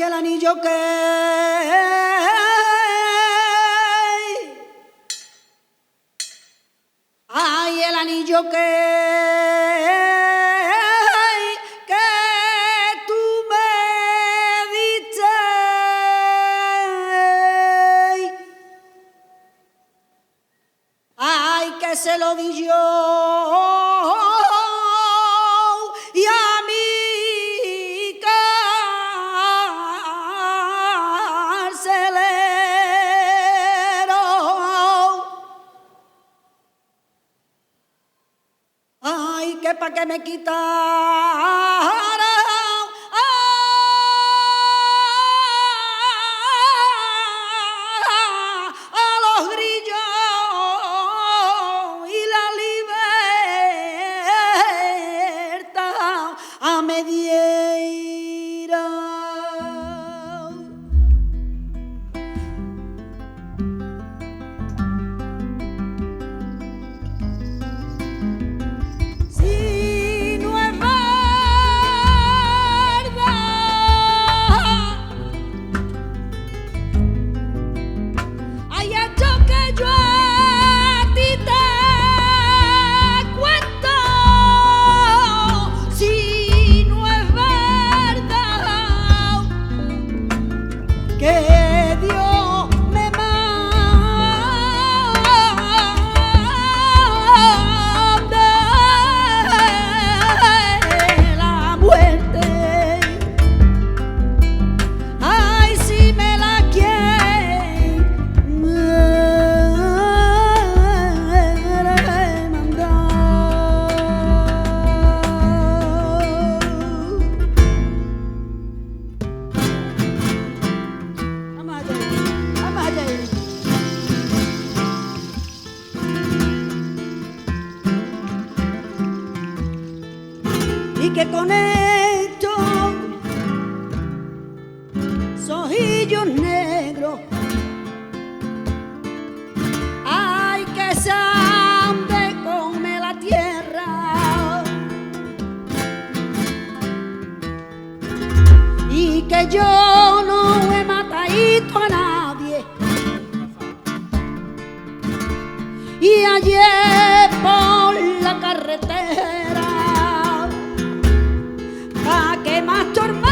Ay, el anillo que ay, el anillo que tú me diste, ay, que se lo di yo y a mi carcelero, ay, que pa' que me quitaron a los grillos y la libertad a me dieron. Si no es verdad, hay hecho que yo a ti te cuento. Si no es verdad que Dios me manda la muerte, ay, si me la quieren mandar. Vamos allá, vamos allá. Y que con esto ojillos negros, ay, que se han de comer la tierra, y que yo no he matado a nadie, y ayer por la carretera, pa' que más tormento,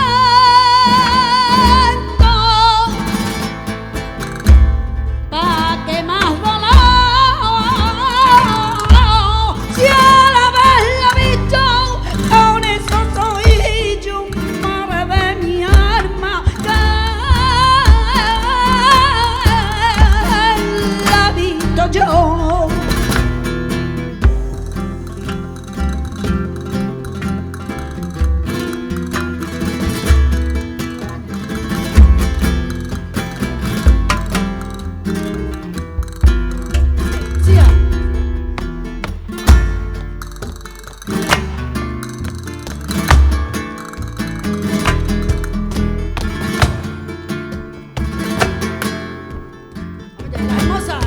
pa' que más dolor, si al haberla visto con esos ojillos, madre de mi alma, que la he visto yo. La hermosa.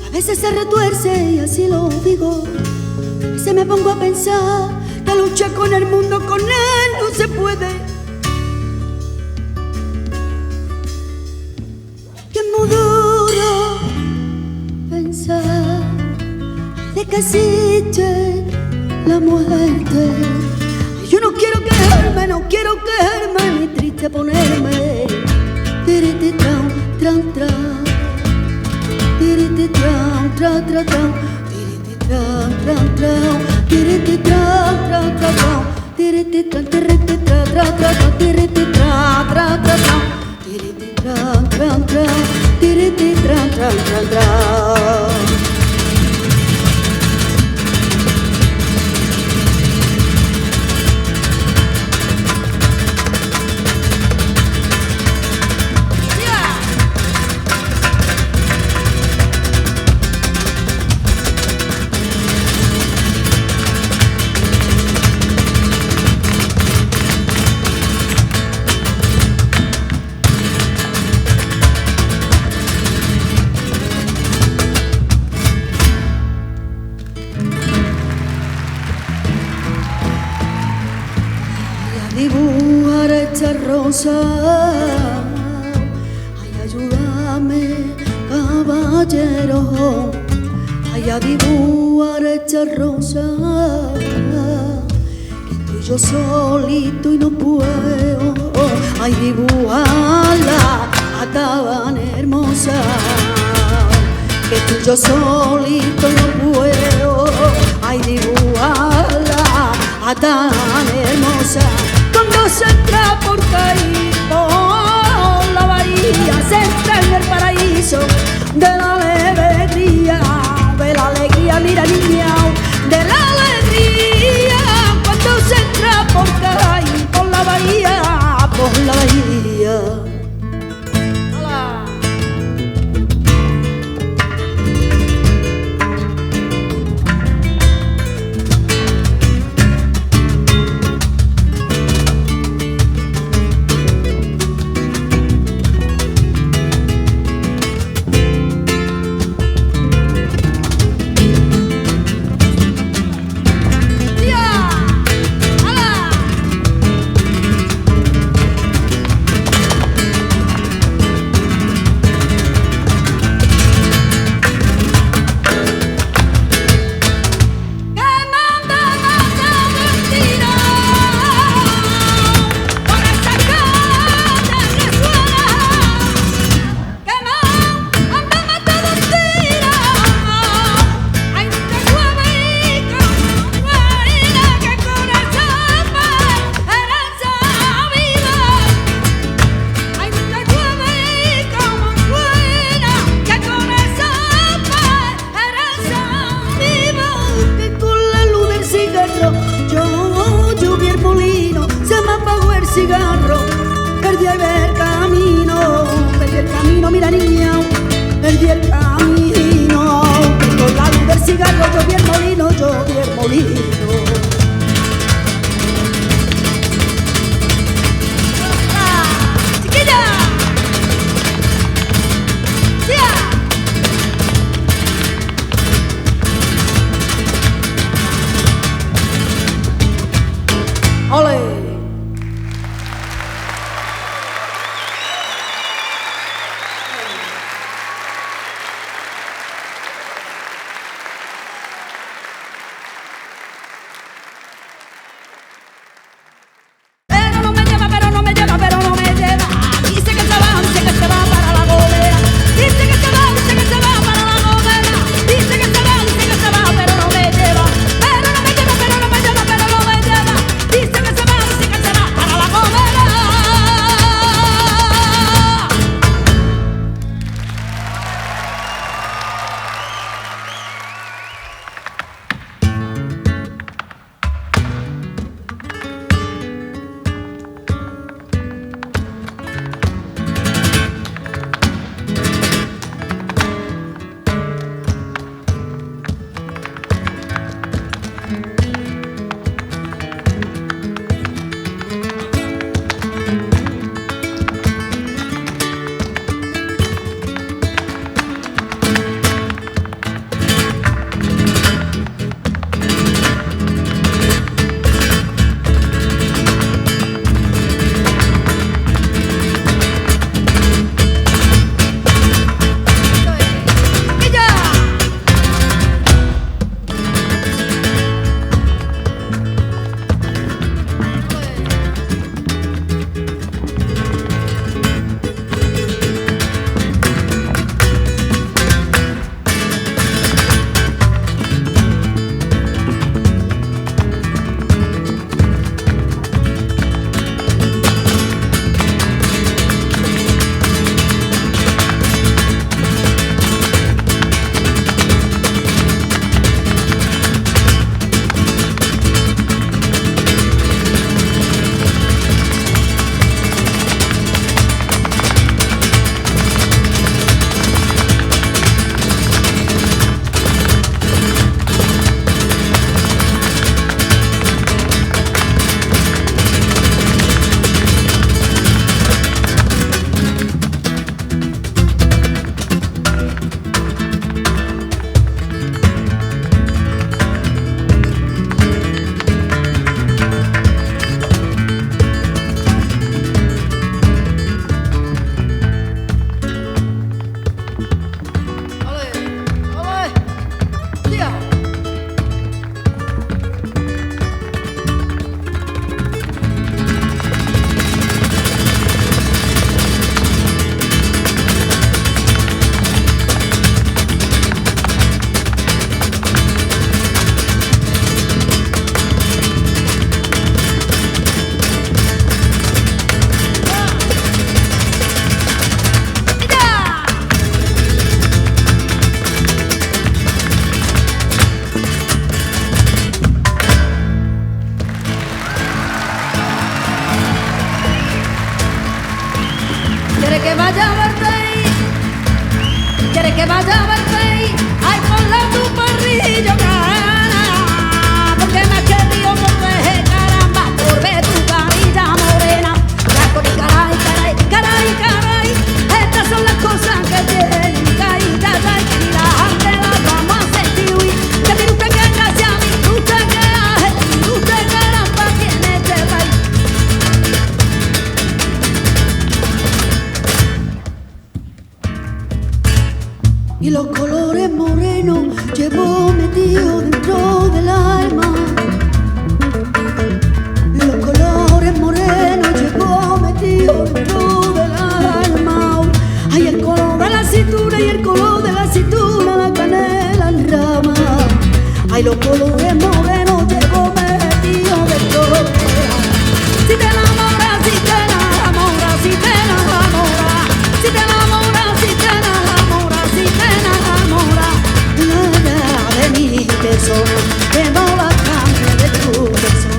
a veces se retuerce y así lo digo. A veces me pongo a pensar que luchar con el mundo, con él no se puede. Que es muy duro pensar de que existe la muerte. Yo no quiero quejarme, no quiero quejarme, ni triste ponerme. Tiriti tran, tran, tran. Tiriti tran, tran, tran, tran. Tiriti tran, tran, tran. Tiriti tran, tran, tran, tran. Tiriti tran, tiriti tran, tran, tran. Tiriti tran, tran, tran, tran. Tiriti tran, tran, tran. Tiriti tran, tran, tran, tran. Dibujar esta rosa, ay, ayúdame, caballero, ay, a dibujar esta rosa, que estoy yo solito y no puedo, ay, dibujarla a tan hermosa, que estoy yo solito y no puedo, ay, dibujarla a tan hermosa. Cuando se entra por ahí, por la bahía, se entra en el paraíso de la alegría, mira niña, de la alegría. Cuando se entra por ahí, por la bahía, por la bahía. Hola. Cigarro, perdí el camino, mira niña, perdí el camino, con la luz del cigarro yo vi el molino, yo vi el molino. ¡Chiquilla! ¡Ya! ¡Ole! colores morenos llevo metido dentro del alma. Los colores morenos llevo metido dentro del alma. Hay el color de la cintura y el color de la cintura, la canela en rama. Hay los colores morenos llevo metido dentro del alma. Si te enamoras, si te enamoras, si te enamoras, si te enamoras, si te enamoras, si te enamoras, nada de mi persona, que no la cambie de tu persona.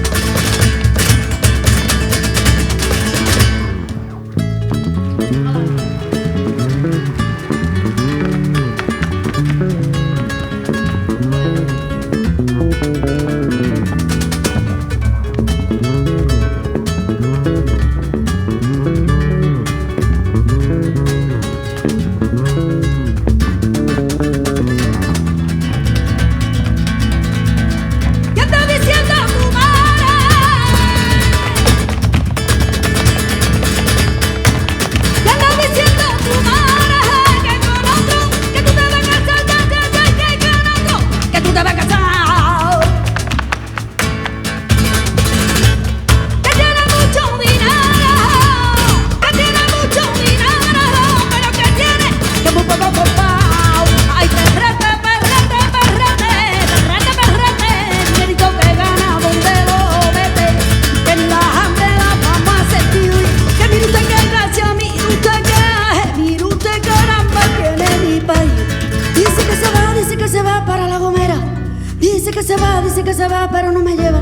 Dice que se va, pero no me lleva.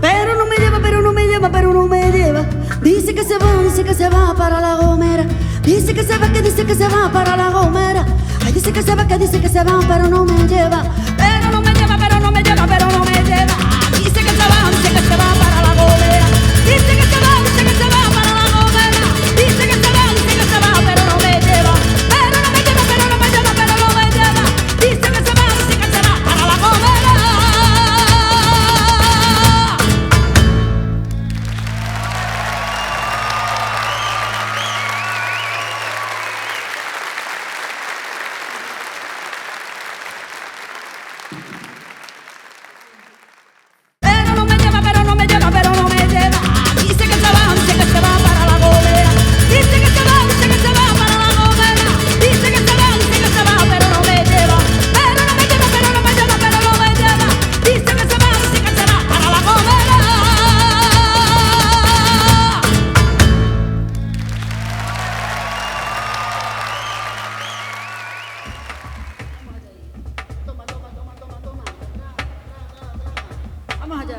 Pero no me lleva, pero no me lleva, pero no me lleva. Dice que se va para La Gomera. Dice que se va, que dice que se va para La Gomera. Ay, dice que se va, que dice que se va, pero no me lleva. Pero no me lleva, pero no me lleva, pero no me lleva. Dice que se va para La Gomera. Dice que se va para La Gomera. Dice que se va, pero no me lleva. Pero no me lleva, pero no me lleva, pero no me lleva. Dice que se va para La Gomera. Vamos allá.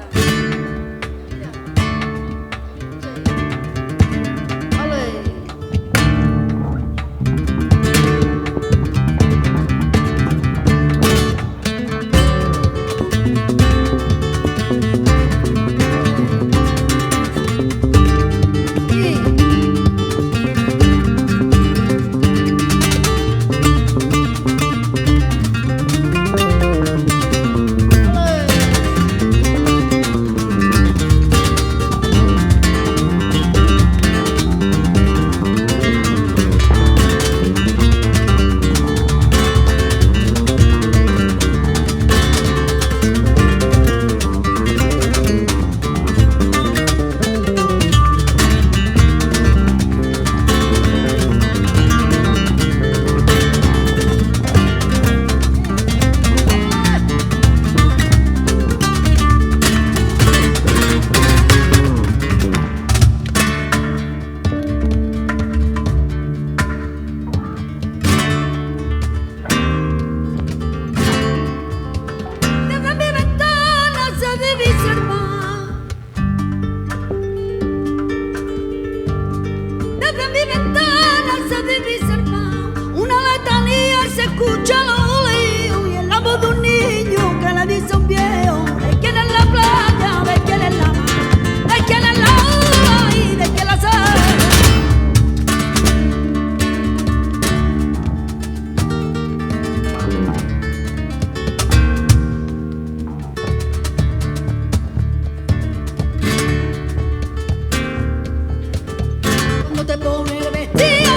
te pone el vestido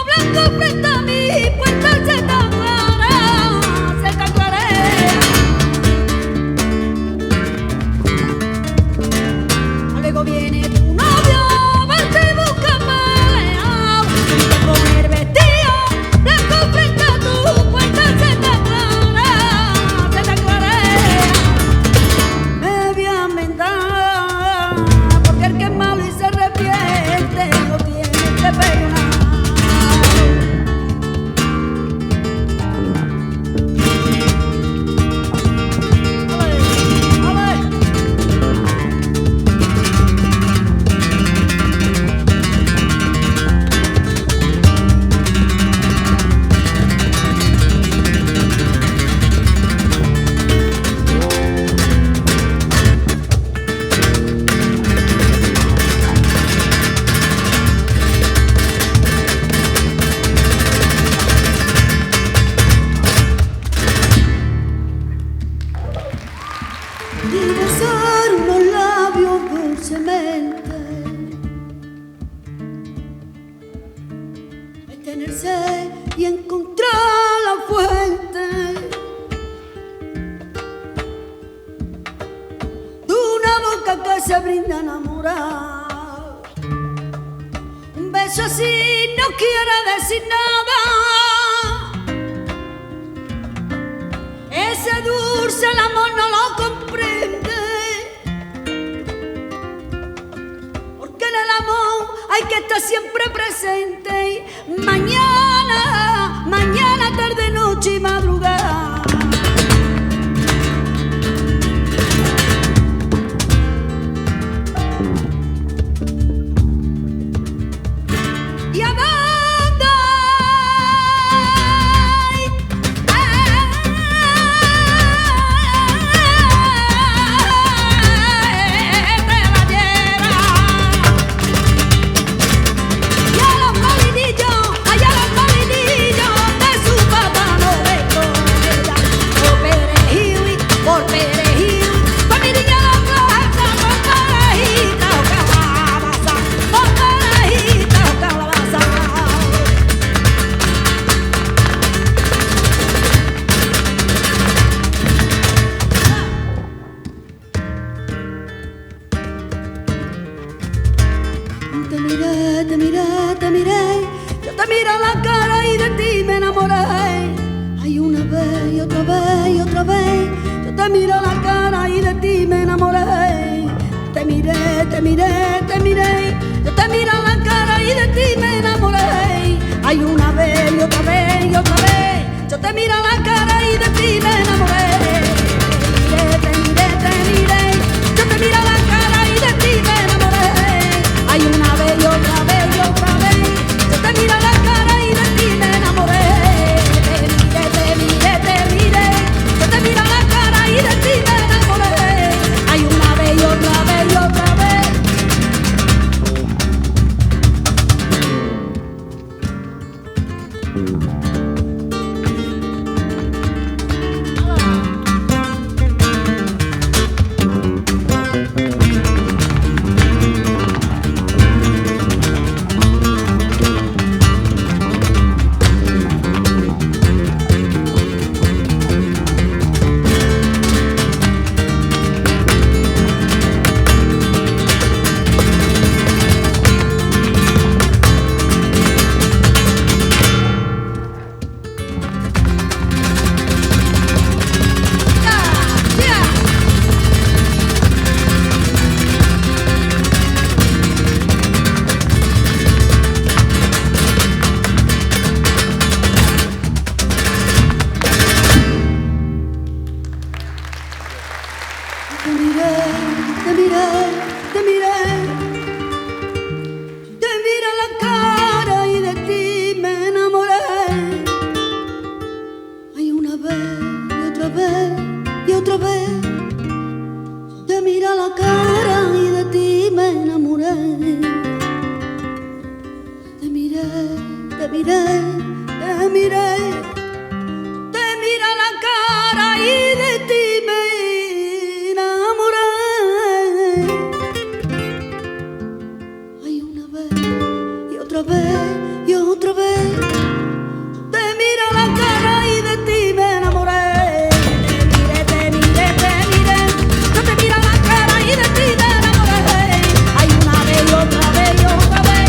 blanco frente a mí, puesta se tan clara. presente. Detenerse y encontrar la fuente de una boca que se brinda a enamorar. Un beso así no quiere decir nada. Ese dulce el amor no lo comprende, porque en el amor hay que estar siempre presente. Mañana, mañana, tarde, noche y madrugada. Y a te miré, yo te miro a la cara y de ti me enamoré. Ay, una vez y otra vez y otra vez, yo te miro a la cara y de ti me enamoré. Te miré, te miré, te miré, yo te miro a la cara y de ti me enamoré. Ay, una vez y otra vez y otra vez, yo te miro a la cara y de ti me enamoré. Te miré, te miré, yo te miro a la cara y de ti me enamoré. Hay una vez y otra vez y otra vez, yo te miro a la cara y de ti me enamoré. Te miré, te miré, yo te miro a la cara y de ti me enamoré. Hay una vez y otra vez y otra vez.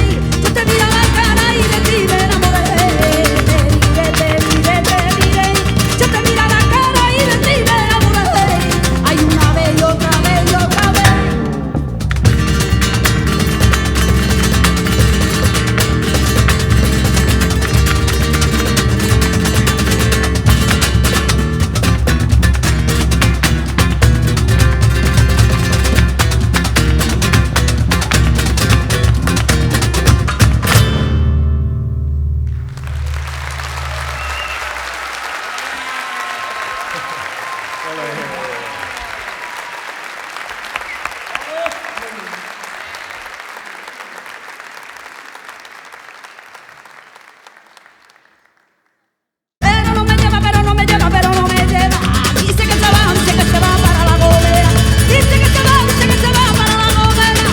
Dice que se va para la gomera,